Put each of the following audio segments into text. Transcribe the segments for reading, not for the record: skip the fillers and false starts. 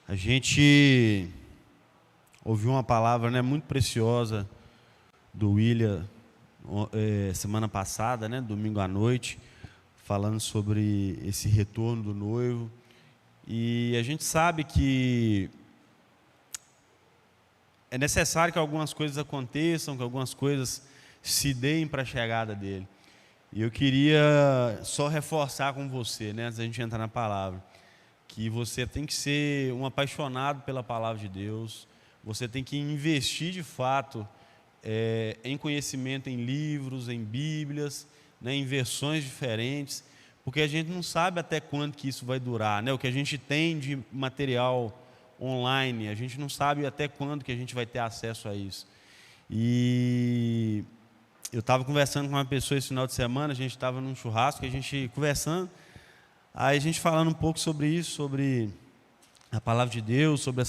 A gente ouviu uma palavra, né, muito preciosa do William semana passada, né, domingo à noite, falando sobre esse retorno do noivo. E a gente sabe que é necessário que algumas coisas aconteçam, que algumas coisas se deem para a chegada dele. E eu queria só reforçar com você, né, antes da gente entrar na palavra, que você tem que ser um apaixonado pela palavra de Deus, você tem que investir de fato em conhecimento, em livros, em bíblias, né, em versões diferentes, porque a gente não sabe até quando que isso vai durar, né? O que a gente tem de material online, a gente não sabe até quando que a gente vai ter acesso a isso. E eu estava conversando com uma pessoa esse final de semana, a gente estava num churrasco, a gente conversando, aí a gente falando um pouco sobre isso, sobre a palavra de Deus, sobre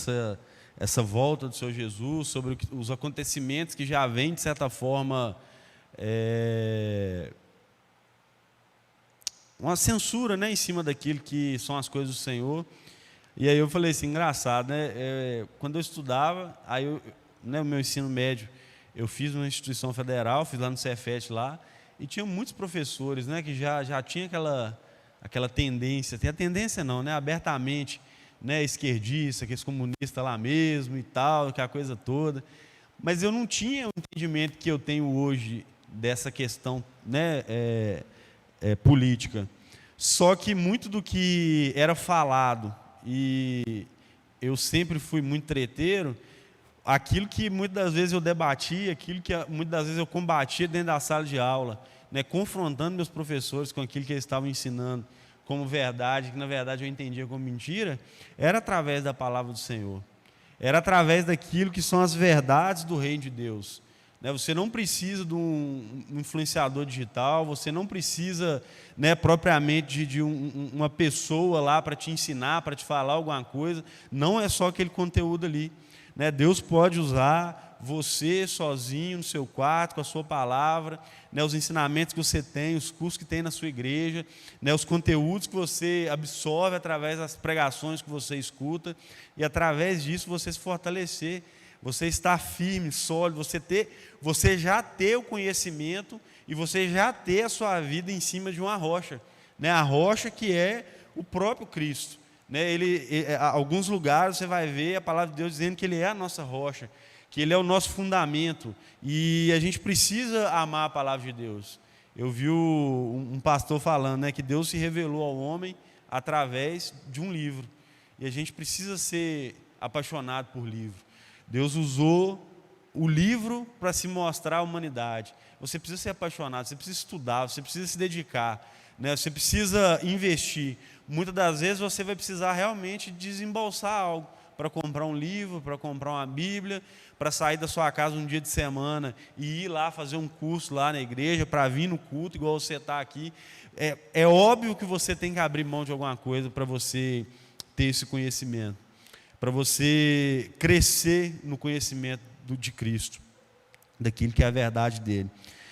essa volta do Senhor Jesus, sobre os acontecimentos que já vêm, de certa forma, uma censura, né, em cima daquilo que são as coisas do Senhor. E aí eu falei assim, engraçado, né? Quando eu estudava, né, o meu ensino médio, eu fiz numa instituição federal, fiz lá no Cefet lá, e tinha muitos professores, né, que já tinha aquela tendência, tem a tendência não, né, abertamente, né, esquerdista, aqueles comunistas lá mesmo e tal, que a coisa toda. Mas eu não tinha o entendimento que eu tenho hoje dessa questão, né, política. Só que muito do que era falado, e eu sempre fui muito treteiro, aquilo que muitas das vezes eu debatia, aquilo que muitas das vezes eu combatia dentro da sala de aula, né, confrontando meus professores com aquilo que eles estavam ensinando como verdade, que na verdade eu entendia como mentira, era através da palavra do Senhor. Era através daquilo que são as verdades do reino de Deus. Né, você não precisa de um influenciador digital, você não precisa, né, propriamente de uma pessoa lá para te ensinar, para te falar alguma coisa. Não é só aquele conteúdo ali. Né, Deus pode usar você sozinho no seu quarto, com a sua palavra, né, os ensinamentos que você tem, os cursos que tem na sua igreja, né, os conteúdos que você absorve através das pregações que você escuta, e através disso você se fortalecer, você estar firme, sólido, você já ter o conhecimento e você já ter a sua vida em cima de uma rocha, né, a rocha que é o próprio Cristo. Né, alguns lugares você vai ver a palavra de Deus dizendo que Ele é a nossa rocha, que Ele é o nosso fundamento, e a gente precisa amar a palavra de Deus. Eu vi um pastor falando, né, que Deus se revelou ao homem através de um livro, e a gente precisa ser apaixonado por livro. Deus usou o livro para se mostrar à humanidade. Você precisa ser apaixonado, você precisa estudar, você precisa se dedicar, né, você precisa investir. Muitas das vezes você vai precisar realmente desembolsar algo para comprar um livro, para comprar uma Bíblia, para sair da sua casa um dia de semana e ir lá fazer um curso lá na igreja, para vir no culto, igual você está aqui. É óbvio que você tem que abrir mão de alguma coisa para você ter esse conhecimento, para você crescer no conhecimento de Cristo, daquilo que é a verdade dele.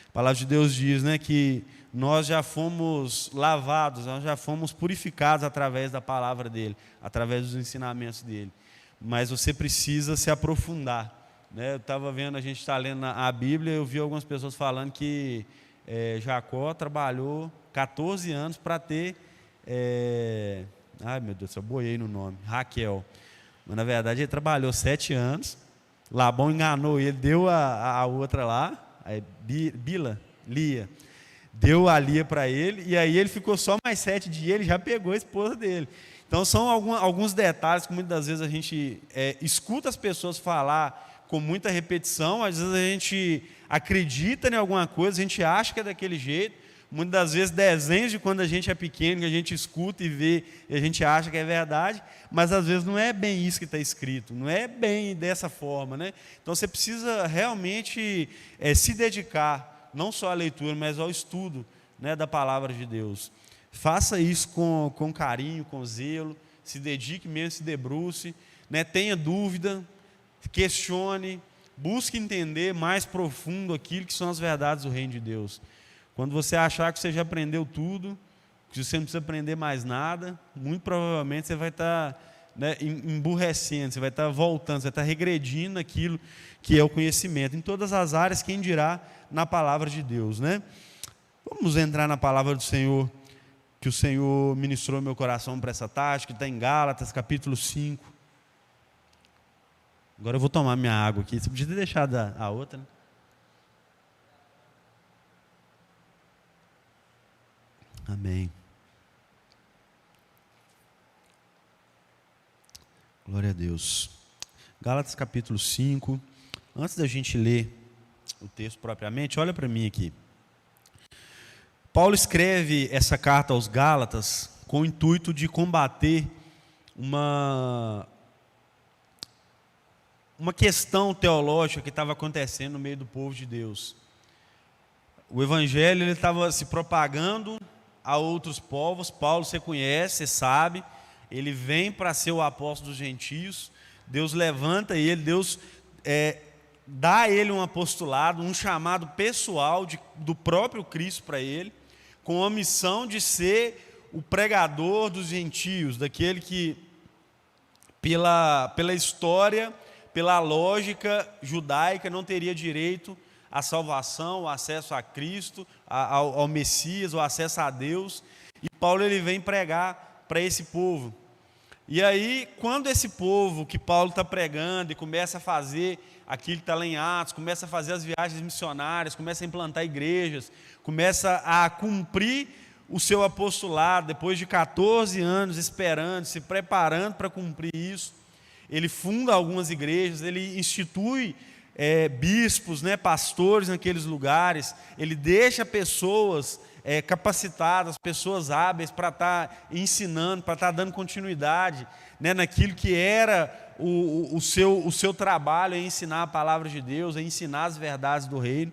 A palavra de Deus diz, né, que nós já fomos lavados, nós já fomos purificados através da palavra dele, através dos ensinamentos dele. Mas você precisa se aprofundar. Né? Eu estava vendo, a gente está lendo a Bíblia, eu vi algumas pessoas falando que Jacó trabalhou 14 anos para ter, ai meu Deus, eu boiei no nome, Raquel. Mas na verdade ele trabalhou 7 anos, Labão enganou ele, deu a outra lá, Lia, deu a Lia para ele, e aí ele ficou só mais 7 dias, ele já pegou a esposa dele. Então são alguns detalhes que muitas das vezes a gente escuta as pessoas falar com muita repetição, às vezes a gente acredita em alguma coisa, a gente acha que é daquele jeito, muitas das vezes desenhos de quando a gente é pequeno, que a gente escuta e vê, e a gente acha que é verdade, mas às vezes não é bem isso que está escrito, não é bem dessa forma, né? Então você precisa realmente se dedicar, não só à leitura, mas ao estudo, né, da palavra de Deus. Faça isso com carinho, com zelo, se dedique mesmo, se debruce, né, tenha dúvida, questione, busque entender mais profundo aquilo que são as verdades do reino de Deus. Quando você achar que você já aprendeu tudo, que você não precisa aprender mais nada, muito provavelmente você vai estar né, emburrecendo, você vai estar voltando, você vai estar regredindo aquilo que é o conhecimento. Em todas as áreas, quem dirá na palavra de Deus, né? Vamos entrar na palavra do Senhor, que o Senhor ministrou meu coração para essa tarde, que está em Gálatas, capítulo 5. Agora eu vou tomar minha água aqui. Você podia ter deixado a outra, né? Amém. Glória a Deus. Gálatas capítulo 5. Antes da gente ler o texto propriamente, olha para mim aqui. Paulo escreve essa carta aos Gálatas com o intuito de combater uma questão teológica que estava acontecendo no meio do povo de Deus. O evangelho ele estava se propagando a outros povos. Paulo, você conhece, você sabe, ele vem para ser o apóstolo dos gentios. Deus levanta ele, Deus dá a ele um apostolado, um chamado pessoal do próprio Cristo para ele, com a missão de ser o pregador dos gentios, daquele que, pela história, pela lógica judaica, não teria direito à salvação, ao acesso a Cristo, ao Messias, o acesso a Deus. E Paulo ele vem pregar para esse povo. E aí, quando esse povo que Paulo está pregando e começa a fazer aquilo que está lá em Atos, começa a fazer as viagens missionárias, começa a implantar igrejas, começa a cumprir o seu apostolado, depois de 14 anos esperando, se preparando para cumprir isso, ele funda algumas igrejas, ele institui bispos, né, pastores naqueles lugares, ele deixa pessoas capacitadas, pessoas hábeis para estar ensinando, para estar dando continuidade, né, naquilo que era o seu trabalho, é ensinar a palavra de Deus, é ensinar as verdades do reino.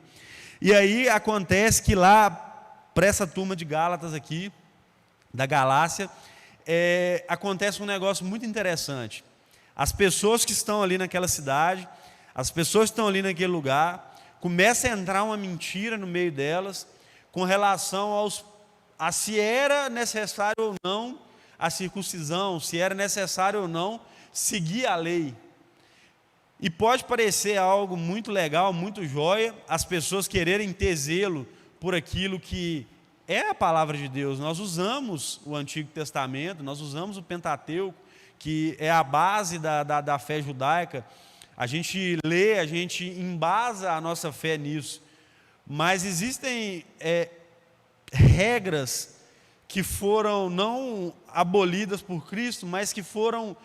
E aí acontece que lá, para essa turma de Gálatas aqui, da Galácia, acontece um negócio muito interessante. As pessoas que estão ali naquela cidade, as pessoas que estão ali naquele lugar, começa a entrar uma mentira no meio delas, com relação a se era necessário ou não a circuncisão, se era necessário ou não seguir a lei. E pode parecer algo muito legal, muito jóia, as pessoas quererem ter zelo por aquilo que é a palavra de Deus. Nós usamos o Antigo Testamento, nós usamos o Pentateuco, que é a base da fé judaica. A gente lê, a gente embasa a nossa fé nisso. Mas existem regras que foram não abolidas por Cristo, mas que foram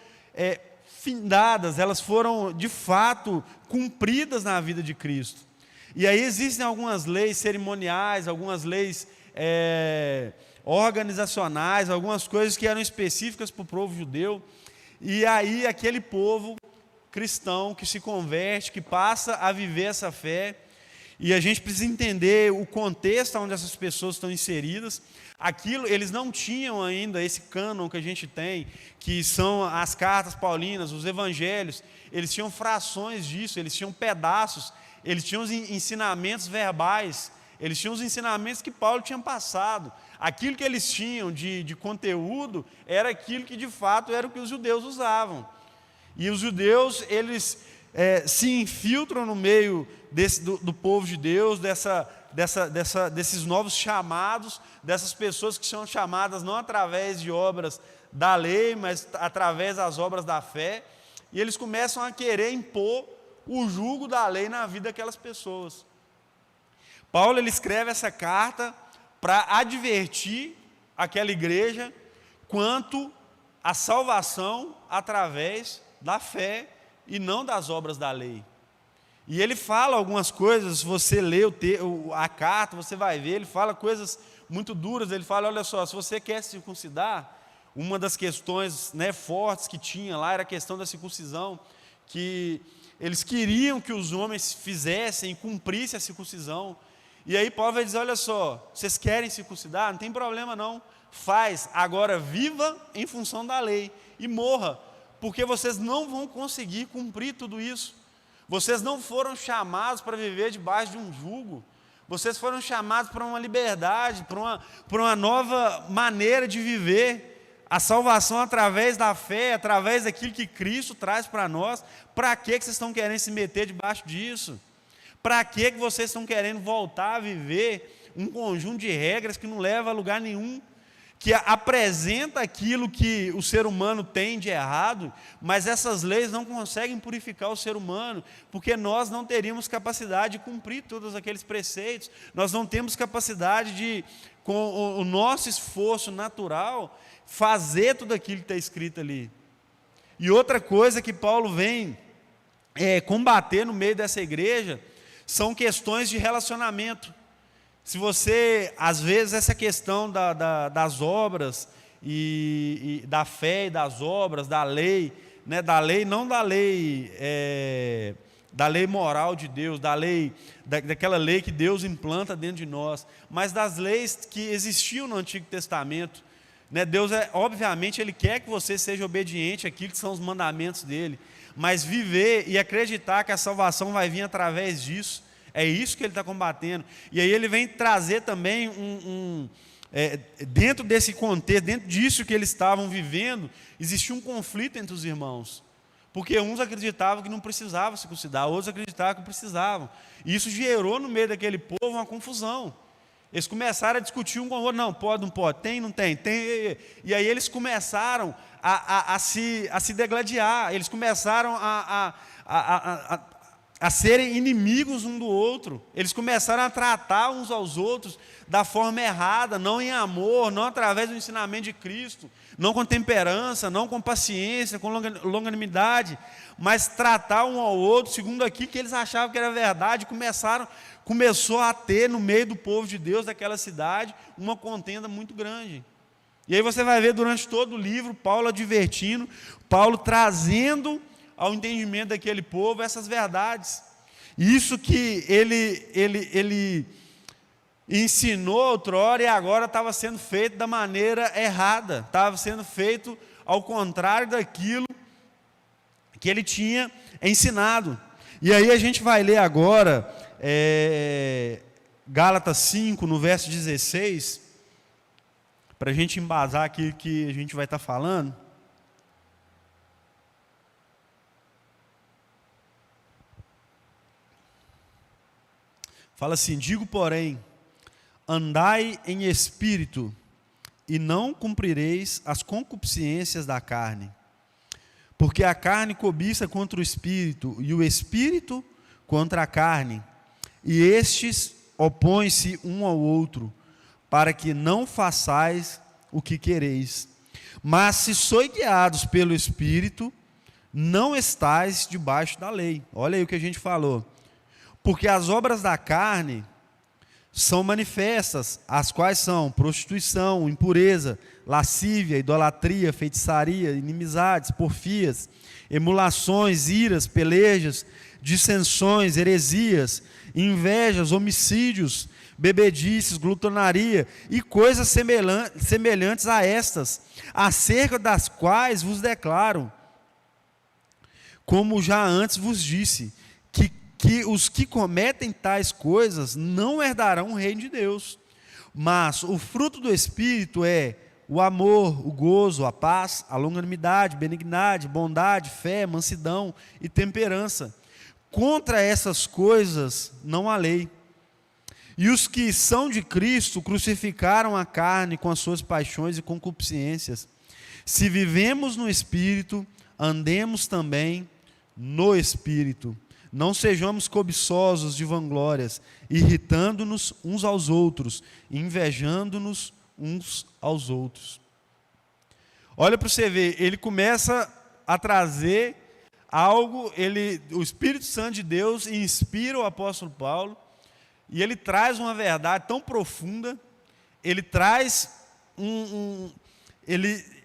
findadas, elas foram de fato cumpridas na vida de Cristo. E aí existem algumas leis cerimoniais, algumas leis organizacionais, algumas coisas que eram específicas para o povo judeu. E aí aquele povo cristão que se converte, que passa a viver essa fé, e a gente precisa entender o contexto onde essas pessoas estão inseridas. Aquilo, eles não tinham ainda esse cânon que a gente tem, que são as cartas paulinas, os evangelhos. Eles tinham frações disso, eles tinham pedaços, eles tinham os ensinamentos verbais, eles tinham os ensinamentos que Paulo tinha passado. Aquilo que eles tinham de conteúdo era aquilo que de fato era o que os judeus usavam. E os judeus, eles se infiltram no meio do povo de Deus, desses novos chamados, dessas pessoas que são chamadas não através de obras da lei, mas através das obras da fé, e eles começam a querer impor o jugo da lei na vida daquelas pessoas. Paulo ele escreve essa carta para advertir aquela igreja quanto à salvação através da fé e não das obras da lei. E ele fala algumas coisas, se você lê a carta, você vai ver, ele fala coisas muito duras. Ele fala, olha só, se você quer se circuncidar, uma das questões fortes que tinha lá era a questão da circuncisão, que eles queriam que os homens fizessem, cumprissem a circuncisão. E aí Paulo vai dizer, olha só, vocês querem circuncidar? Não tem problema não, faz, agora viva em função da lei e morra, porque vocês não vão conseguir cumprir tudo isso. Vocês não foram chamados para viver debaixo de um jugo. Vocês foram chamados para uma liberdade, para uma nova maneira de viver. A salvação através da fé, através daquilo que Cristo traz para nós. Para que vocês estão querendo se meter debaixo disso? Para que vocês estão querendo voltar a viver um conjunto de regras que não leva a lugar nenhum? Que apresenta aquilo que o ser humano tem de errado, mas essas leis não conseguem purificar o ser humano, porque nós não teríamos capacidade de cumprir todos aqueles preceitos, nós não temos capacidade de, com o nosso esforço natural, fazer tudo aquilo que está escrito ali. E outra coisa que Paulo vem combater no meio dessa igreja, são questões de relacionamento. Se você, às vezes, essa questão das obras, e da fé e das obras, da lei, né, da lei, não da lei, da lei moral de Deus, daquela lei que Deus implanta dentro de nós, mas das leis que existiam no Antigo Testamento. Né, Deus, obviamente, Ele quer que você seja obediente àquilo que são os mandamentos dEle, mas viver e acreditar que a salvação vai vir através disso, é isso que ele está combatendo. E aí ele vem trazer também dentro desse contexto, dentro disso que eles estavam vivendo, existia um conflito entre os irmãos. Porque uns acreditavam que não precisavam se circuncidar, outros acreditavam que precisavam. E isso gerou no meio daquele povo uma confusão. Eles começaram a discutir um com o outro, não pode, não pode, tem, não tem, tem. E aí eles começaram a se degladiar, eles começaram a serem inimigos um do outro, eles começaram a tratar uns aos outros da forma errada, não em amor, não através do ensinamento de Cristo, não com temperança, não com paciência, com longanimidade, mas tratar um ao outro segundo aquilo que eles achavam que era verdade. Começou a ter no meio do povo de Deus daquela cidade uma contenda muito grande. E aí você vai ver durante todo o livro Paulo advertindo, Paulo trazendo ao entendimento daquele povo essas verdades. Isso que ele ensinou outrora e agora estava sendo feito da maneira errada, estava sendo feito ao contrário daquilo que ele tinha ensinado. E aí a gente vai ler agora Gálatas 5, no verso 16, para a gente embasar aquilo que a gente vai estar falando. Fala assim: digo, porém, andai em espírito, e não cumprireis as concupiscências da carne. Porque a carne cobiça contra o espírito, e o espírito contra a carne. E estes opõem-se um ao outro, para que não façais o que quereis. Mas se sois guiados pelo Espírito, não estais debaixo da lei. Olha aí o que a gente falou. Porque as obras da carne são manifestas, as quais são prostituição, impureza, lascívia, idolatria, feitiçaria, inimizades, porfias, emulações, iras, pelejas, dissensões, heresias, invejas, homicídios, bebedices, glutonaria e coisas semelhantes a estas, acerca das quais vos declaro, como já antes vos disse, que os que cometem tais coisas não herdarão o reino de Deus. Mas o fruto do Espírito é o amor, o gozo, a paz, a longanimidade, benignidade, bondade, fé, mansidão e temperança. Contra essas coisas não há lei. E os que são de Cristo crucificaram a carne com as suas paixões e concupiscências. Se vivemos no Espírito, andemos também no Espírito. Não sejamos cobiçosos de vanglórias, irritando-nos uns aos outros, invejando-nos uns aos outros. Olha para você ver, ele começa a trazer algo, o Espírito Santo de Deus inspira o apóstolo Paulo, e ele traz uma verdade tão profunda, ele traz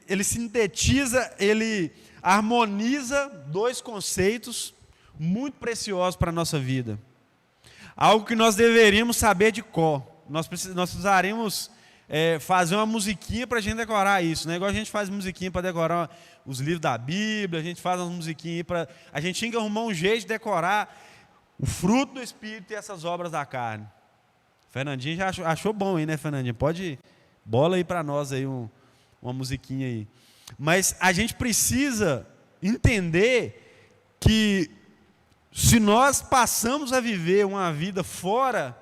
ele sintetiza, ele harmoniza dois conceitos muito preciosos para a nossa vida. Algo que nós deveríamos saber de cor. Nós precisaríamos fazer uma musiquinha para a gente decorar isso, né? Igual a gente faz musiquinha para decorar os livros da Bíblia, a gente faz umas musiquinhas para... A gente tinha que arrumar um jeito de decorar o fruto do Espírito e essas obras da carne. Fernandinho já achou bom aí, né, Fernandinho? Pode bola aí para nós aí uma musiquinha aí. Mas a gente precisa entender que se nós passamos a viver uma vida fora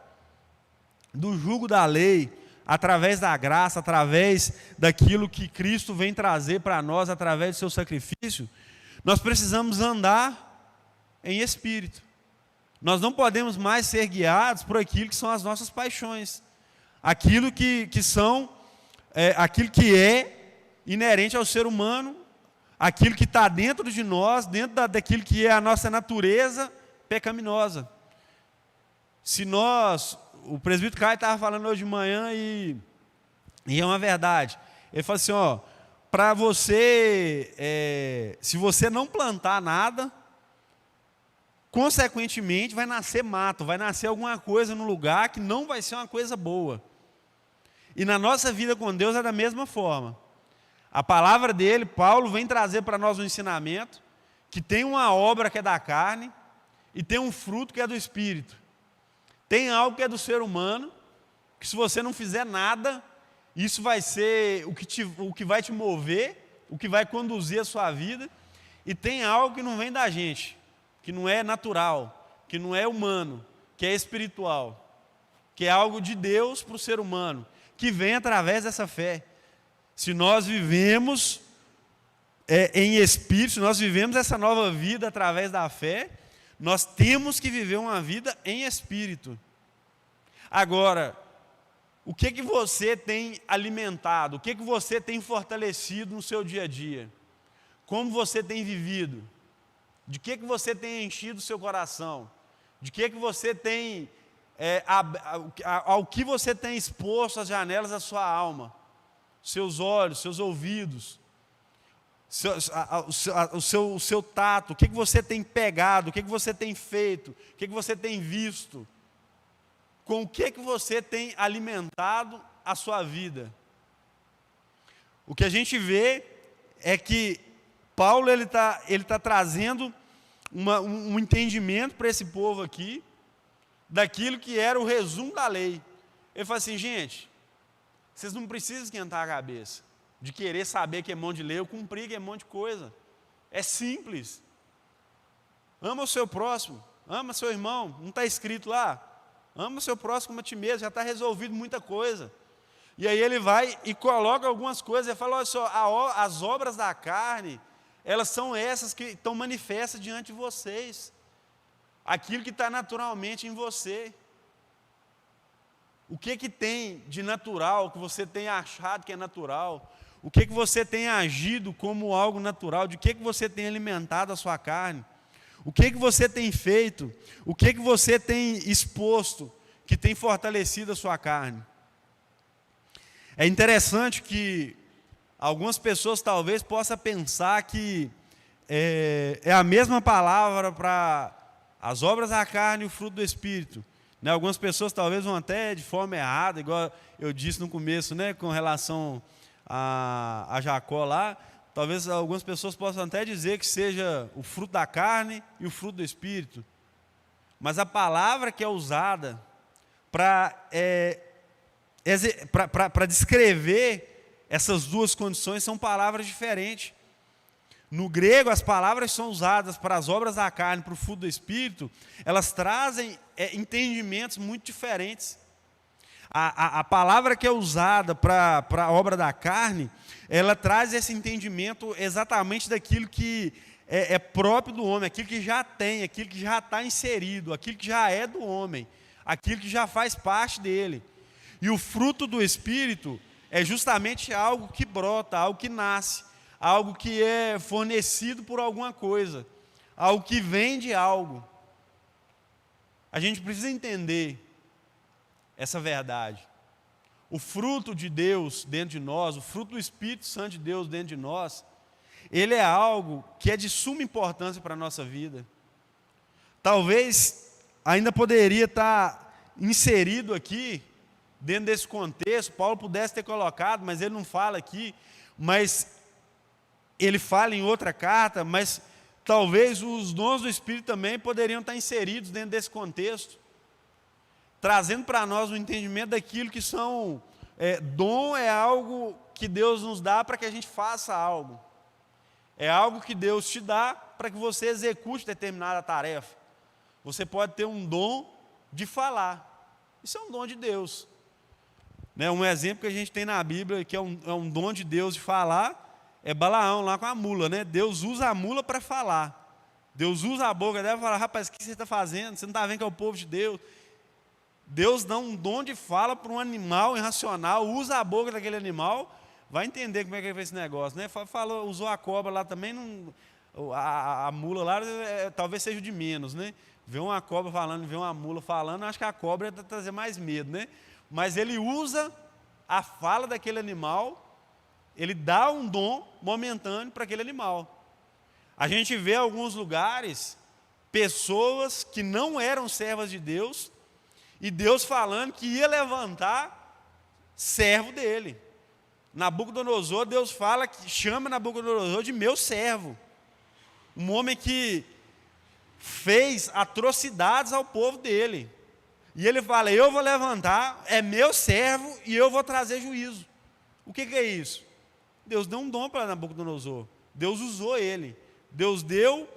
do jugo da lei, através da graça, através daquilo que Cristo vem trazer para nós, através do seu sacrifício, nós precisamos andar em espírito. Nós não podemos mais ser guiados por aquilo que são as nossas paixões, aquilo que aquilo que é inerente ao ser humano, aquilo que está dentro de nós, dentro daquilo que é a nossa natureza pecaminosa. O presbítero Caio estava falando hoje de manhã e é uma verdade. Ele falou assim, para você, se você não plantar nada, consequentemente vai nascer mato, vai nascer alguma coisa no lugar que não vai ser uma coisa boa. E na nossa vida com Deus é da mesma forma. A palavra dele, Paulo, vem trazer para nós um ensinamento que tem uma obra que é da carne e tem um fruto que é do Espírito. Tem algo que é do ser humano, que se você não fizer nada, isso vai ser o que vai te mover, o que vai conduzir a sua vida. E tem algo que não vem da gente, que não é natural, que não é humano, que é espiritual, que é algo de Deus para o ser humano, que vem através dessa fé. Se nós vivemos em espírito, se nós vivemos essa nova vida através da fé, nós temos que viver uma vida em espírito. Agora, o que você tem alimentado? O que você tem fortalecido no seu dia a dia? Como você tem vivido? De que você tem enchido o seu coração? De que você tem, ao que você tem exposto as janelas da sua alma? Seus olhos, seus ouvidos, o seu tato, o que você tem pegado, o que você tem feito, o que você tem visto, com o que você tem alimentado a sua vida. O que a gente vê é que Paulo ele tá trazendo um entendimento para esse povo aqui, daquilo que era o resumo da lei. Ele fala assim, gente, vocês não precisam esquentar a cabeça de querer saber que é monte de lei ou cumprir que é monte de coisa. É simples. Ama o seu próximo, ama seu irmão, não está escrito lá? Ama o seu próximo como a ti mesmo, já está resolvido muita coisa. E aí ele vai e coloca algumas coisas, ele fala, olha só, as obras da carne, elas são essas que estão manifestas diante de vocês. Aquilo que está naturalmente em você. O que tem de natural, que você tem achado que é natural? O que você tem agido como algo natural? De que você tem alimentado a sua carne? O que você tem feito? O que você tem exposto que tem fortalecido a sua carne? É interessante que algumas pessoas talvez possam pensar que é a mesma palavra para as obras da carne e o fruto do Espírito. Né? Algumas pessoas talvez vão até de forma errada, igual eu disse no começo, né, com relação a Jacó lá, talvez algumas pessoas possam até dizer que seja o fruto da carne e o fruto do Espírito. Mas a palavra que é usada para descrever essas duas condições são palavras diferentes. No grego, as palavras são usadas para as obras da carne, para o fruto do Espírito, elas trazem entendimentos muito diferentes. A palavra que é usada para a obra da carne, ela traz esse entendimento exatamente daquilo que é próprio do homem, aquilo que já tem, aquilo que já está inserido, aquilo que já é do homem, aquilo que já faz parte dele. E o fruto do Espírito é justamente algo que brota, algo que nasce, algo que é fornecido por alguma coisa, algo que vem de algo. A gente precisa entender essa verdade. O fruto de Deus dentro de nós, o fruto do Espírito Santo de Deus dentro de nós, ele é algo que é de suma importância para a nossa vida. Talvez ainda poderia estar inserido aqui, dentro desse contexto, Paulo pudesse ter colocado, mas ele não fala aqui, mas ele fala em outra carta, mas talvez os dons do Espírito também poderiam estar inseridos dentro desse contexto, trazendo para nós o entendimento daquilo que são, dom é algo que Deus nos dá para que a gente faça algo. É algo que Deus te dá para que você execute determinada tarefa. Você pode ter um dom de falar. Isso é um dom de Deus. Né? Um exemplo que a gente tem na Bíblia, que é um dom de Deus de falar, é Balaão lá com a mula. Né? Deus usa a mula para falar. Deus usa a boca dela e fala: rapaz, o que você está fazendo? Você não está vendo que é o povo de Deus? Deus dá um dom de fala para um animal irracional, usa a boca daquele animal, vai entender como é que ele fez esse negócio. Né? Usou a cobra lá também, a mula lá talvez seja o de menos. Né? Ver uma cobra falando, ver uma mula falando, acho que a cobra ia trazer mais medo. Né? Mas ele usa a fala daquele animal, ele dá um dom momentâneo para aquele animal. A gente vê em alguns lugares pessoas que não eram servas de Deus, e Deus falando que ia levantar servo dele. Nabucodonosor, Deus fala que chama Nabucodonosor de meu servo. Um homem que fez atrocidades ao povo dele. E ele fala: eu vou levantar, é meu servo e eu vou trazer juízo. O que é isso? Deus deu um dom para Nabucodonosor. Deus usou ele. Deus deu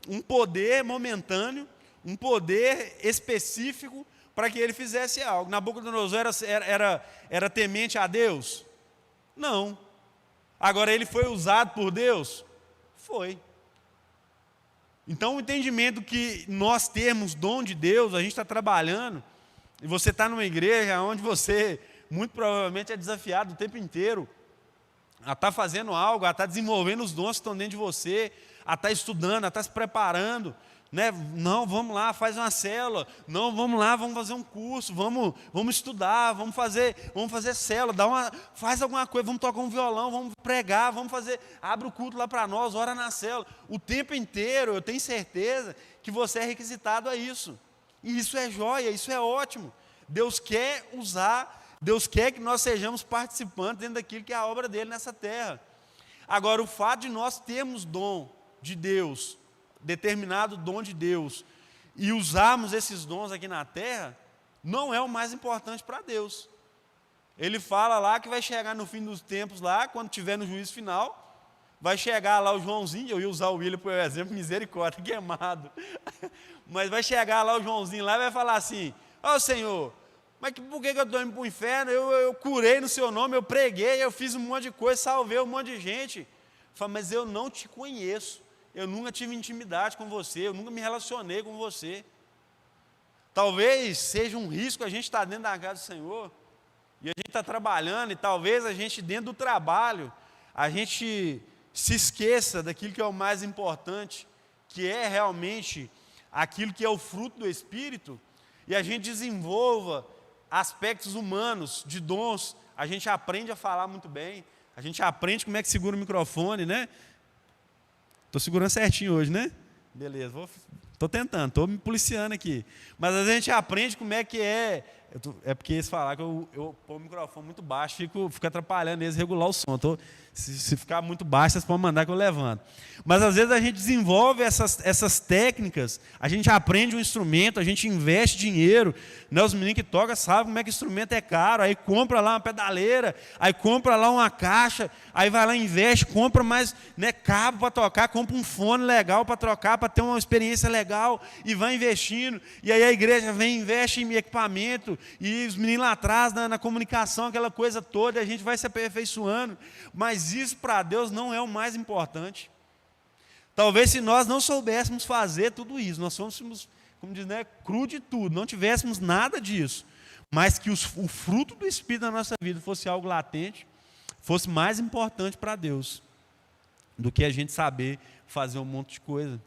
um poder momentâneo, um poder específico para que ele fizesse algo. Nabucodonosor era temente a Deus? Não. Agora ele foi usado por Deus? Foi. Então o entendimento que nós temos dom de Deus, a gente está trabalhando, e você está numa igreja onde você muito provavelmente é desafiado o tempo inteiro a estar fazendo algo, a estar desenvolvendo os dons que estão dentro de você, a estar estudando, a estar se preparando. Né? Não, vamos lá, faz uma célula. Não, vamos lá, vamos fazer um curso. Vamos estudar, vamos fazer célula. Faz alguma coisa, vamos tocar um violão, vamos pregar, abre o culto lá para nós, ora na célula. O tempo inteiro, eu tenho certeza que você é requisitado a isso. E isso é joia, isso é ótimo. Deus quer usar, Deus quer que nós sejamos participantes dentro daquilo que é a obra dele nessa terra. Agora, o fato de nós termos dom de Deus, determinado dom de Deus, e usarmos esses dons aqui na terra, não é o mais importante para Deus. Ele fala lá que vai chegar no fim dos tempos lá, quando tiver no juízo final, vai chegar lá o Joãozinho, eu ia usar o William por exemplo, misericórdia, queimado, mas vai chegar lá o Joãozinho lá e vai falar assim: ó Senhor, mas por que eu estou indo para o inferno? Eu curei no seu nome, eu preguei, eu fiz um monte de coisa, salvei um monte de gente. Fala: mas eu não te conheço. Eu nunca tive intimidade com você, eu nunca me relacionei com você. Talvez seja um risco a gente estar dentro da casa do Senhor, e a gente está trabalhando, e talvez a gente dentro do trabalho, a gente se esqueça daquilo que é o mais importante, que é realmente aquilo que é o fruto do Espírito, e a gente desenvolva aspectos humanos, de dons. A gente aprende a falar muito bem, a gente aprende como é que segura o microfone, né? Estou segurando certinho hoje, né? Beleza, estou tentando, estou me policiando aqui. Mas às vezes a gente aprende como é que é. É porque eles falaram que eu pôr o microfone muito baixo, fico atrapalhando eles regular o som. Se ficar muito baixo, vocês podem mandar que eu levanto. Mas às vezes a gente desenvolve essas técnicas, a gente aprende um instrumento, a gente investe dinheiro. Né? Os meninos que tocam sabem como é que o instrumento é caro, aí compra lá uma pedaleira, aí compra lá uma caixa, aí vai lá, investe, compra mais, né, cabo para tocar, compra um fone legal para trocar, para ter uma experiência legal, e vai investindo. E aí a igreja vem, investe em equipamento, e os meninos lá atrás, na comunicação, aquela coisa toda, e a gente vai se aperfeiçoando. Mas isso para Deus não é o mais importante. Talvez se nós não soubéssemos fazer tudo isso, nós fôssemos, como diz, né, cru de tudo, não tivéssemos nada disso, mas que o fruto do Espírito na nossa vida fosse algo latente, fosse mais importante para Deus do que a gente saber fazer um monte de coisa.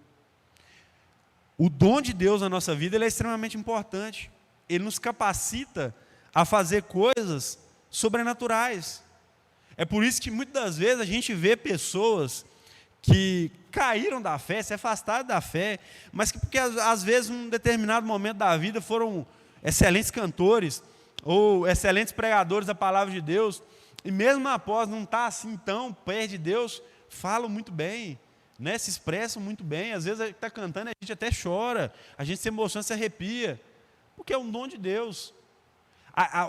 O dom de Deus na nossa vida, ele é extremamente importante. Ele nos capacita a fazer coisas sobrenaturais. É por isso que muitas das vezes a gente vê pessoas que caíram da fé, se afastaram da fé, mas que porque às vezes em um determinado momento da vida foram excelentes cantores ou excelentes pregadores da palavra de Deus, e mesmo após não estar assim tão perto de Deus, falam muito bem, né? Se expressam muito bem. Às vezes a gente está cantando, a gente até chora, a gente se emociona, se arrepia, porque é um dom de Deus.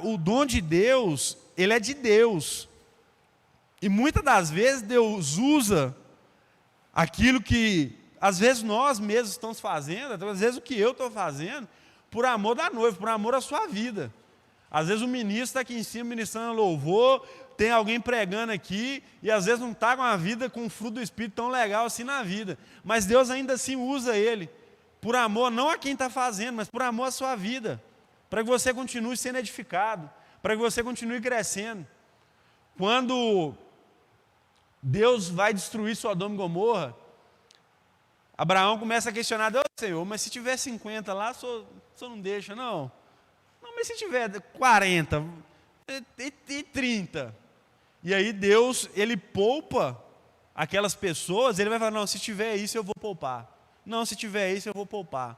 O dom de Deus, ele é de Deus. E muitas das vezes Deus usa aquilo que, às vezes, nós mesmos estamos fazendo, às vezes o que eu estou fazendo, por amor da noiva, por amor à sua vida. Às vezes o ministro está aqui em cima ministrando louvor, tem alguém pregando aqui, e às vezes não está com a vida, com o fruto do Espírito tão legal assim na vida. Mas Deus ainda assim usa ele, por amor não a quem está fazendo, mas por amor à sua vida, para que você continue sendo edificado, para que você continue crescendo. Quando Deus vai destruir Sodoma e Gomorra, Abraão começa a questionar: Deus, Senhor, mas se tiver 50 lá, o senhor não deixa, não? Não, mas se tiver 40 e 30? E aí Deus, ele poupa aquelas pessoas, ele vai falar: não, se tiver isso eu vou poupar. Não, se tiver isso eu vou poupar.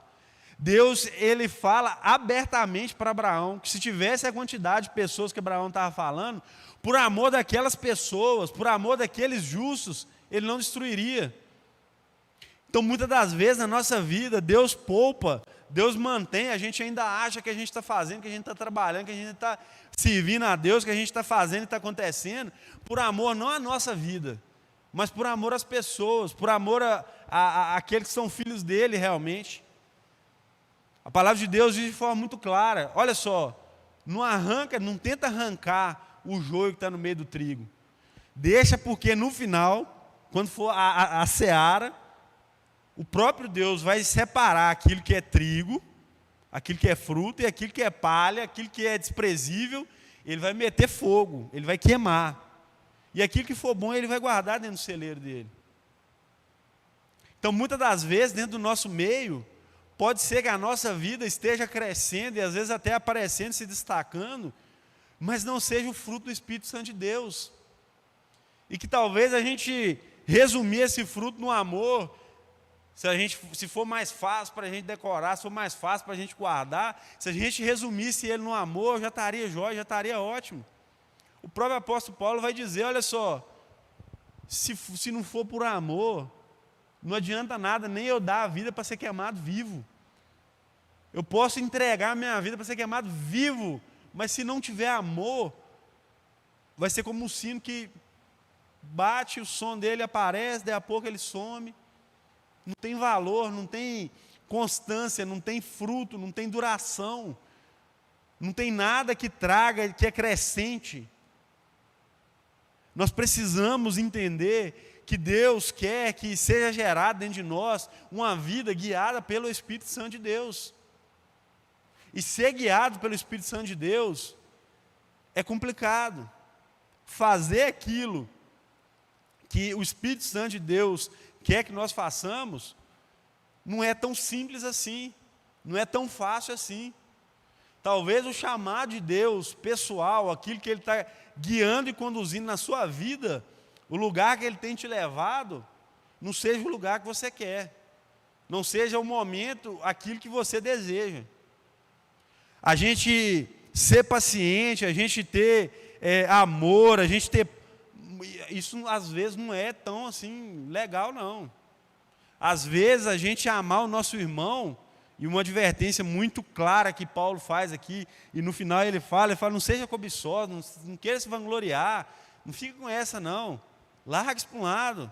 Deus, ele fala abertamente para Abraão que se tivesse a quantidade de pessoas que Abraão estava falando, por amor daquelas pessoas, por amor daqueles justos, ele não destruiria. Então, muitas das vezes na nossa vida, Deus poupa, Deus mantém, a gente ainda acha que a gente está fazendo, que a gente está trabalhando, que a gente está servindo a Deus, que a gente está fazendo e está acontecendo, por amor não à nossa vida, mas por amor às pessoas, por amor a aqueles que são filhos dele realmente. A palavra de Deus diz de forma muito clara: olha só, não tenta arrancar o joio que está no meio do trigo. Deixa, porque no final, quando for a seara, o próprio Deus vai separar aquilo que é trigo, aquilo que é fruto, e aquilo que é palha, aquilo que é desprezível, ele vai meter fogo, ele vai queimar. E aquilo que for bom, ele vai guardar dentro do celeiro dele. Então, muitas das vezes, dentro do nosso meio, pode ser que a nossa vida esteja crescendo, e às vezes até aparecendo, se destacando, mas não seja o fruto do Espírito Santo de Deus. E que talvez a gente resumir esse fruto no amor, se for mais fácil para a gente decorar, se for mais fácil para a gente guardar, se a gente resumisse ele no amor, já estaria jóia, já estaria ótimo. O próprio apóstolo Paulo vai dizer: olha só, se não for por amor, não adianta nada nem eu dar a vida para ser queimado vivo. Eu posso entregar a minha vida para ser queimado vivo, mas se não tiver amor, vai ser como um sino que bate, o som dele aparece, daí a pouco ele some. Não tem valor, não tem constância, não tem fruto, não tem duração, não tem nada que traga, que acrescente. Nós precisamos entender que Deus quer que seja gerado dentro de nós uma vida guiada pelo Espírito Santo de Deus. E ser guiado pelo Espírito Santo de Deus é complicado. Fazer aquilo que o Espírito Santo de Deus quer que nós façamos não é tão simples assim, não é tão fácil assim. Talvez o chamado de Deus pessoal, aquilo que Ele está guiando e conduzindo na sua vida, o lugar que Ele tem te levado, não seja o lugar que você quer, não seja o momento, aquilo que você deseja. A gente ser paciente, a gente ter amor, a gente ter... Isso às vezes não é tão assim legal, não. Às vezes a gente amar o nosso irmão, e uma advertência muito clara que Paulo faz aqui, e no final ele fala, não seja cobiçoso, não queira se vangloriar, não fica com essa não, larga isso para um lado.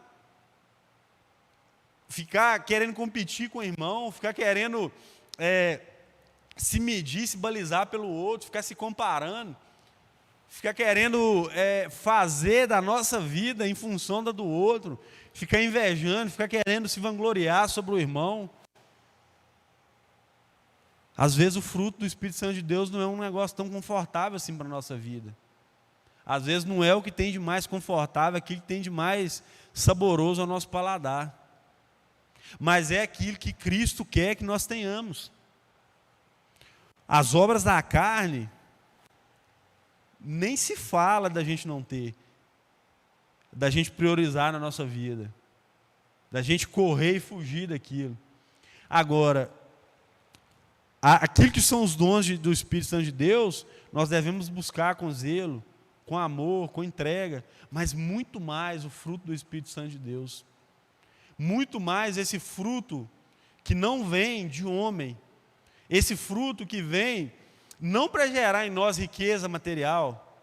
Ficar querendo competir com o irmão, ficar querendo se medir, se balizar pelo outro, ficar se comparando, ficar querendo fazer da nossa vida em função da do outro, ficar invejando, ficar querendo se vangloriar sobre o irmão. Às vezes o fruto do Espírito Santo de Deus não é um negócio tão confortável assim para a nossa vida. Às vezes não é o que tem de mais confortável, aquilo que tem de mais saboroso ao nosso paladar. Mas é aquilo que Cristo quer que nós tenhamos. As obras da carne, nem se fala da gente não ter, da gente priorizar na nossa vida, da gente correr e fugir daquilo. Agora, aquilo que são os dons do Espírito Santo de Deus, nós devemos buscar com zelo, com amor, com entrega, mas muito mais o fruto do Espírito Santo de Deus. Muito mais esse fruto que não vem de homem, esse fruto que vem não para gerar em nós riqueza material,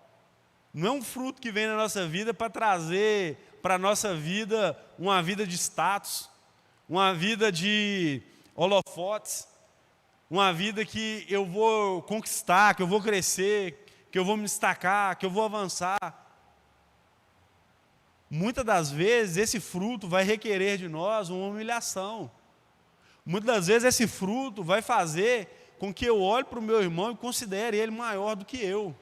Não é um fruto que vem na nossa vida para trazer para a nossa vida uma vida de status, uma vida de holofotes, uma vida que eu vou conquistar, que eu vou crescer, que eu vou me destacar, que eu vou avançar. Muitas das vezes esse fruto vai requerer de nós uma humilhação. Muitas das vezes esse fruto vai fazer com que eu olhe para o meu irmão e considere ele maior do que eu.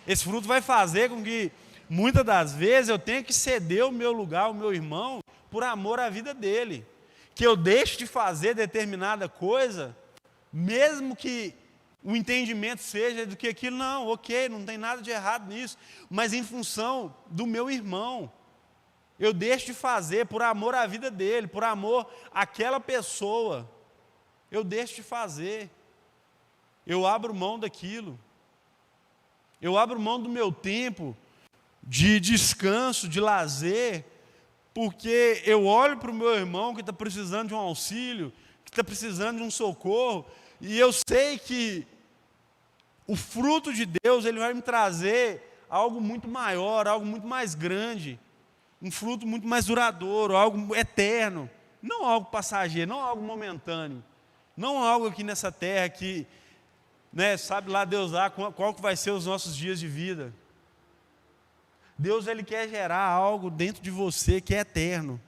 Esse fruto vai fazer com que, muitas das vezes, eu tenha que ceder o meu lugar ao meu irmão por amor à vida dele. Que eu deixe de fazer determinada coisa, mesmo que o entendimento seja do que aquilo, não, ok, não tem nada de errado nisso, mas em função do meu irmão. Eu deixo de fazer por amor à vida dele, por amor àquela pessoa. Eu deixo de fazer. Eu abro mão daquilo. Eu abro mão do meu tempo de descanso, de lazer, porque eu olho para o meu irmão que está precisando de um auxílio, que está precisando de um socorro, e eu sei que o fruto de Deus ele vai me trazer algo muito maior, algo muito mais grande, um fruto muito mais duradouro, algo eterno, não algo passageiro, não algo momentâneo, não algo aqui nessa terra que, sabe lá Deus lá qual que vai ser os nossos dias de vida. Deus ele quer gerar algo dentro de você que é eterno.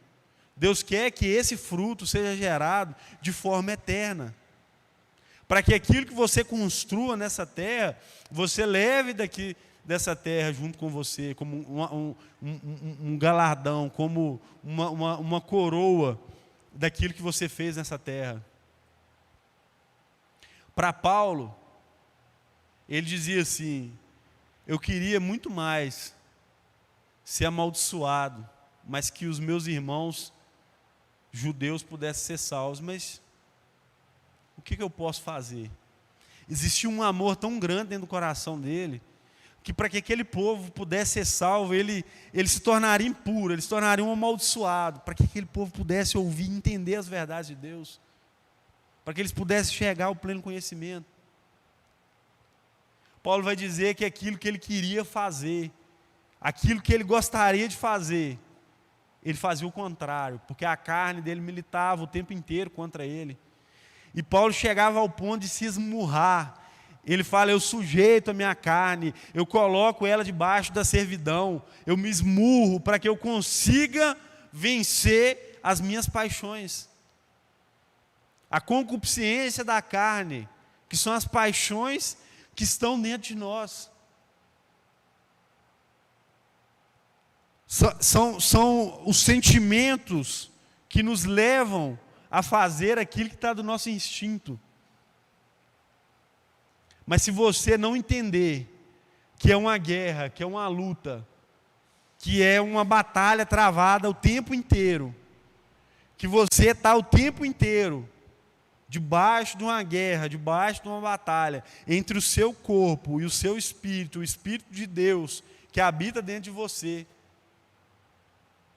Deus quer que esse fruto seja gerado de forma eterna. Para que aquilo que você construa nessa terra, você leve dessa terra junto com você, como um galardão, como uma coroa daquilo que você fez nessa terra. Para Paulo, ele dizia assim: eu queria muito mais ser amaldiçoado, mas que os meus irmãos judeus pudessem ser salvos. Mas o que eu posso fazer? Existia um amor tão grande dentro do coração dele, que para que aquele povo pudesse ser salvo, ele se tornaria impuro, ele se tornaria um amaldiçoado, para que aquele povo pudesse ouvir e entender as verdades de Deus, para que eles pudessem chegar ao pleno conhecimento. Paulo vai dizer que aquilo que ele queria fazer, aquilo que ele gostaria de fazer, ele fazia o contrário, porque a carne dele militava o tempo inteiro contra ele. E Paulo chegava ao ponto de se esmurrar. Ele fala: eu sujeito a minha carne, eu coloco ela debaixo da servidão, eu me esmurro para que eu consiga vencer as minhas paixões. A concupiscência da carne, que são as paixões que estão dentro de nós. São os sentimentos que nos levam a fazer aquilo que está do nosso instinto. Mas se você não entender que é uma guerra, que é uma luta, que é uma batalha travada o tempo inteiro, que você está o tempo inteiro debaixo de uma guerra, debaixo de uma batalha, entre o seu corpo e o seu espírito, o Espírito de Deus que habita dentro de você,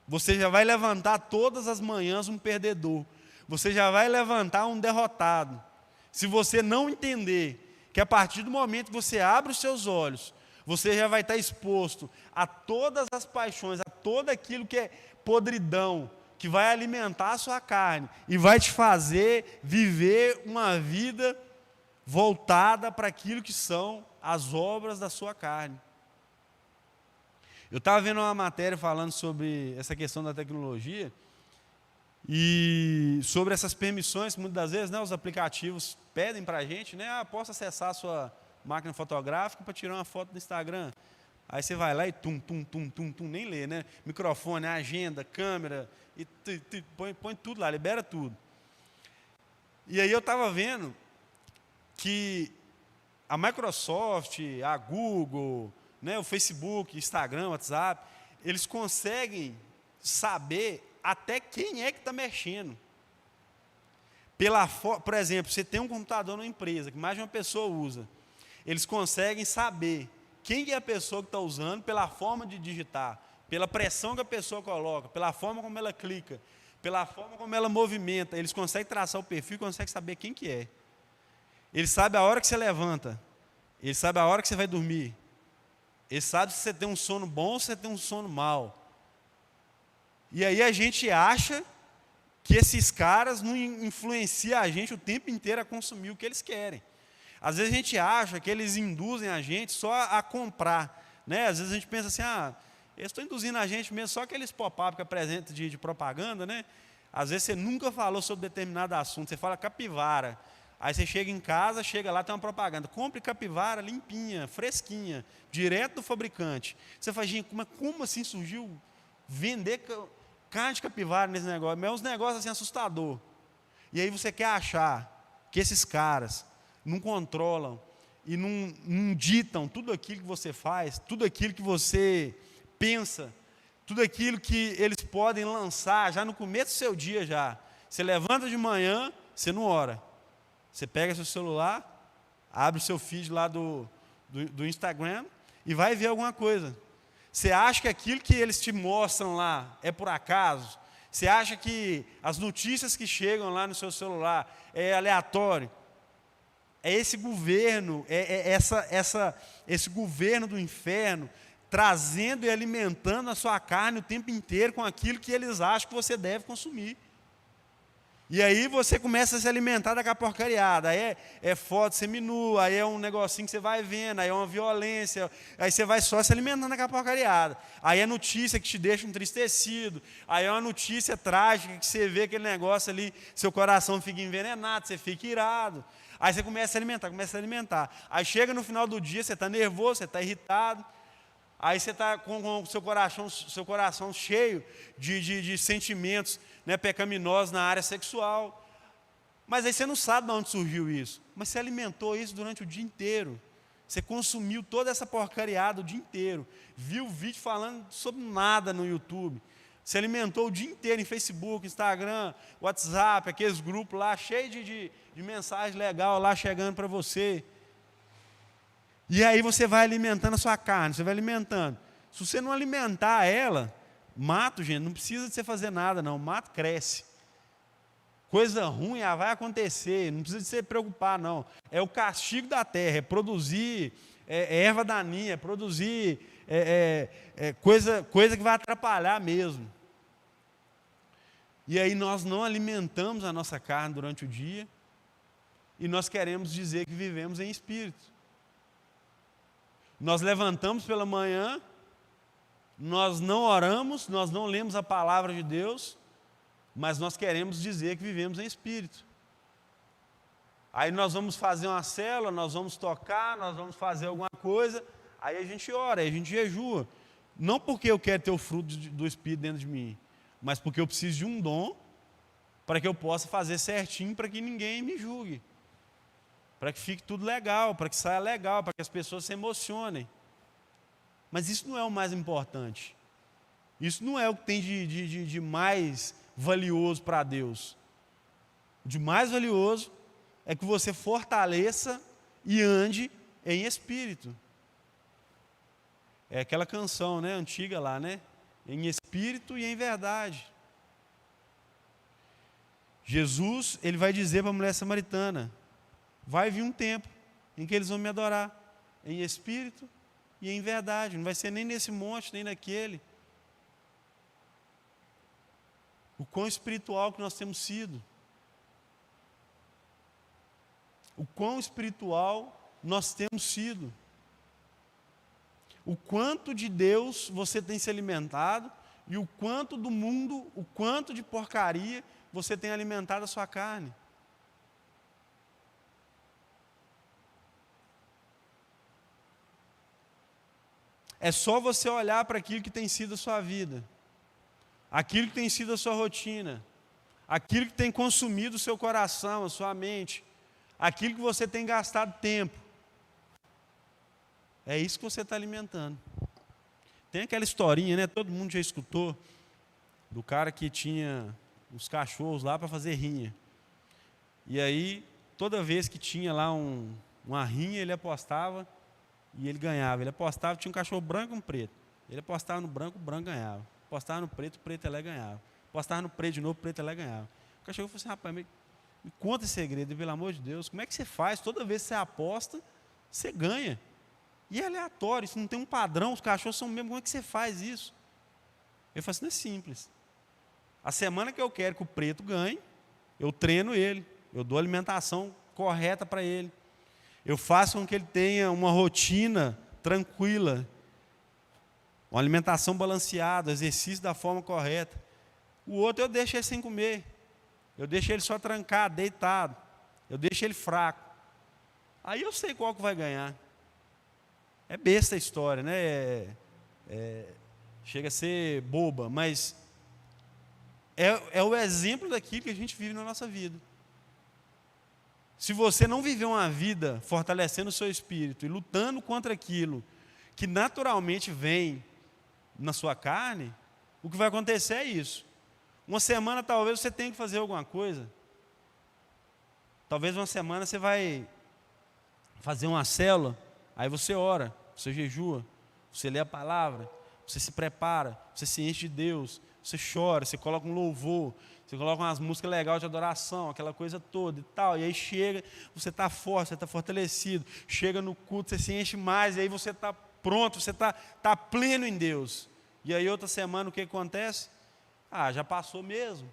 você já vai levantar todas as manhãs um perdedor, você já vai levantar um derrotado, se você não entender que a partir do momento que você abre os seus olhos, você já vai estar exposto a todas as paixões, a todo aquilo que é podridão, que vai alimentar a sua carne e vai te fazer viver uma vida voltada para aquilo que são as obras da sua carne. Eu estava vendo uma matéria falando sobre essa questão da tecnologia e sobre essas permissões que muitas das vezes os aplicativos pedem para a gente, posso acessar a sua máquina fotográfica para tirar uma foto do Instagram. Aí você vai lá e nem lê, microfone, agenda, câmera, e põe tudo lá, libera tudo. E aí eu estava vendo que a Microsoft, a Google, o Facebook, Instagram, WhatsApp, eles conseguem saber até quem é que está mexendo. Por exemplo, você tem um computador numa empresa que mais de uma pessoa usa, eles conseguem saber quem é a pessoa que está usando pela forma de digitar, pela pressão que a pessoa coloca, pela forma como ela clica, pela forma como ela movimenta. Eles conseguem traçar o perfil e conseguem saber quem que é. Eles sabem a hora que você levanta, eles sabem a hora que você vai dormir, Ele sabe se você tem um sono bom ou se você tem um sono mau. E aí a gente acha que esses caras não influenciam a gente o tempo inteiro a consumir o que eles querem. Às vezes a gente acha que eles induzem a gente só a comprar, né? Às vezes a gente pensa assim, eles estão induzindo a gente mesmo, só aqueles pop-up que apresentam de propaganda, né? Às vezes você nunca falou sobre determinado assunto, você fala capivara, aí você chega em casa, chega lá, tem uma propaganda, compre capivara limpinha, fresquinha, direto do fabricante. Você fala, gente, como assim surgiu vender carne de capivara nesse negócio? Mas é uns negócios assim assustador. E aí você quer achar que esses caras não controlam e não ditam tudo aquilo que você faz, tudo aquilo que você pensa, tudo aquilo que eles podem lançar já no começo do seu dia já. Você levanta de manhã, você não ora. Você pega seu celular, abre o seu feed lá do Instagram e vai ver alguma coisa. Você acha que aquilo que eles te mostram lá é por acaso? Você acha que as notícias que chegam lá no seu celular é aleatório? É esse governo, esse governo do inferno, trazendo e alimentando a sua carne o tempo inteiro com aquilo que eles acham que você deve consumir. E aí você começa a se alimentar daquela porcariada. Aí é foto seminua, aí é um negocinho que você vai vendo, aí é uma violência, aí você vai só se alimentando daquela porcariada. Aí é notícia que te deixa entristecido, aí é uma notícia trágica que você vê aquele negócio ali, seu coração fica envenenado, você fica irado. Aí você começa a alimentar. Aí chega no final do dia, você está nervoso, você está irritado. Aí você está com o seu coração cheio de sentimentos, né, pecaminosos na área sexual. Mas aí você não sabe de onde surgiu isso. Mas você alimentou isso durante o dia inteiro. Você consumiu toda essa porcariada o dia inteiro. Viu vídeo falando sobre nada no YouTube. Você alimentou o dia inteiro em Facebook, Instagram, WhatsApp, aqueles grupos lá, cheios de mensagem legal lá chegando para você. E aí você vai alimentando a sua carne, você vai alimentando. Se você não alimentar ela, mato, gente, não precisa de você fazer nada, não. Mato cresce. Coisa ruim vai acontecer, não precisa de você preocupar, não. É o castigo da terra, é produzir erva daninha, é produzir coisa que vai atrapalhar mesmo. E aí nós não alimentamos a nossa carne durante o dia e nós queremos dizer que vivemos em espírito. Nós levantamos pela manhã, nós não oramos, nós não lemos a palavra de Deus, mas nós queremos dizer que vivemos em espírito. Aí nós vamos fazer uma célula, nós vamos tocar, nós vamos fazer alguma coisa, aí a gente ora, aí a gente jejua. Não porque eu quero ter o fruto do Espírito dentro de mim, mas porque eu preciso de um dom para que eu possa fazer certinho, para que ninguém me julgue. Para que fique tudo legal, para que saia legal, para que as pessoas se emocionem. Mas isso não é o mais importante. Isso não é o que tem de mais valioso para Deus. O de mais valioso é que você fortaleça e ande em espírito. É aquela canção, né, antiga lá, né? Em espírito e em verdade. Jesus, ele vai dizer para a mulher samaritana: vai vir um tempo em que eles vão me adorar em espírito e em verdade. Não vai ser nem nesse monte, nem naquele. O quão espiritual que nós temos sido. O quão espiritual nós temos sido. O quanto de Deus você tem se alimentado e o quanto do mundo, o quanto de porcaria você tem alimentado a sua carne. É só você olhar para aquilo que tem sido a sua vida, aquilo que tem sido a sua rotina, aquilo que tem consumido o seu coração, a sua mente, aquilo que você tem gastado tempo. É isso que você está alimentando. Tem aquela historinha, né? Todo mundo já escutou, do cara que tinha os cachorros lá para fazer rinha. E aí, toda vez que tinha lá uma rinha, ele apostava e ele ganhava. Ele apostava, tinha um cachorro branco e um preto. Ele apostava no branco, o branco ganhava. Apostava no preto, o preto ele ganhava. Apostava no preto de novo, o preto ele ganhava. O cachorro falou assim: rapaz, me conta esse segredo, pelo amor de Deus. Como é que você faz? Toda vez que você aposta, você ganha. E é aleatório, isso não tem um padrão, os cachorros são mesmo, como é que você faz isso? Eu falo assim, não é simples. A semana que eu quero que o preto ganhe, eu treino ele, eu dou a alimentação correta para ele. Eu faço com que ele tenha uma rotina tranquila, uma alimentação balanceada, exercício da forma correta. O outro eu deixo ele sem comer, eu deixo ele só trancado, deitado, eu deixo ele fraco. Aí eu sei qual que vai ganhar. É besta a história, né? Chega a ser boba, mas é o exemplo daquilo que a gente vive na nossa vida. Se você não viver uma vida fortalecendo o seu espírito e lutando contra aquilo que naturalmente vem na sua carne, o que vai acontecer é isso. Uma semana talvez você tenha que fazer alguma coisa. Talvez uma semana você vai fazer uma célula, aí você ora, você jejua, você lê a palavra, você se prepara, você se enche de Deus, você chora, você coloca um louvor, você coloca umas músicas legais de adoração, aquela coisa toda e tal, e aí chega, você está forte, você está fortalecido, chega no culto, você se enche mais, e aí você está pronto, você está pleno em Deus. E aí outra semana o que acontece? Já passou mesmo,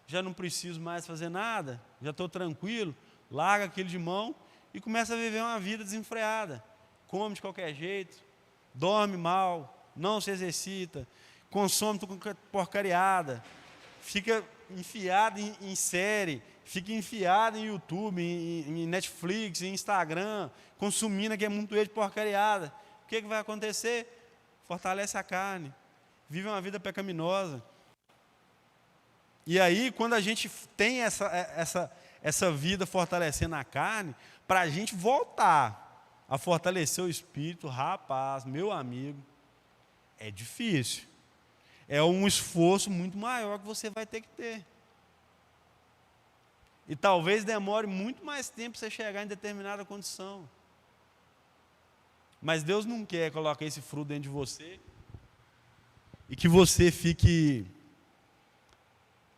já não preciso mais fazer nada, já estou tranquilo, larga aquilo de mão e começa a viver uma vida desenfreada, come de qualquer jeito, dorme mal, não se exercita, consome tudo com porcariada, fica enfiado em série, fica enfiado em YouTube, em Netflix, em Instagram, consumindo aquele muito de porcariada. O que vai acontecer? Fortalece a carne, vive uma vida pecaminosa. E aí, quando a gente tem essa vida fortalecendo a carne, para a gente voltar a fortalecer o espírito, rapaz, meu amigo, é difícil. É um esforço muito maior que você vai ter que ter. E talvez demore muito mais tempo para você chegar em determinada condição. Mas Deus não quer colocar esse fruto dentro de você e que você fique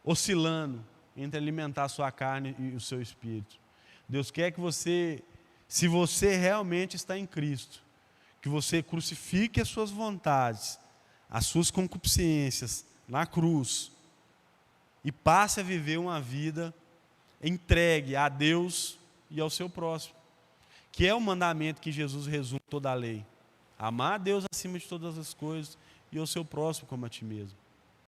oscilando entre alimentar a sua carne e o seu espírito. Deus quer que você, se você realmente está em Cristo, que você crucifique as suas vontades, as suas concupiscências na cruz e passe a viver uma vida entregue a Deus e ao seu próximo, que é o mandamento que Jesus resume toda a lei: amar a Deus acima de todas as coisas e ao seu próximo como a ti mesmo.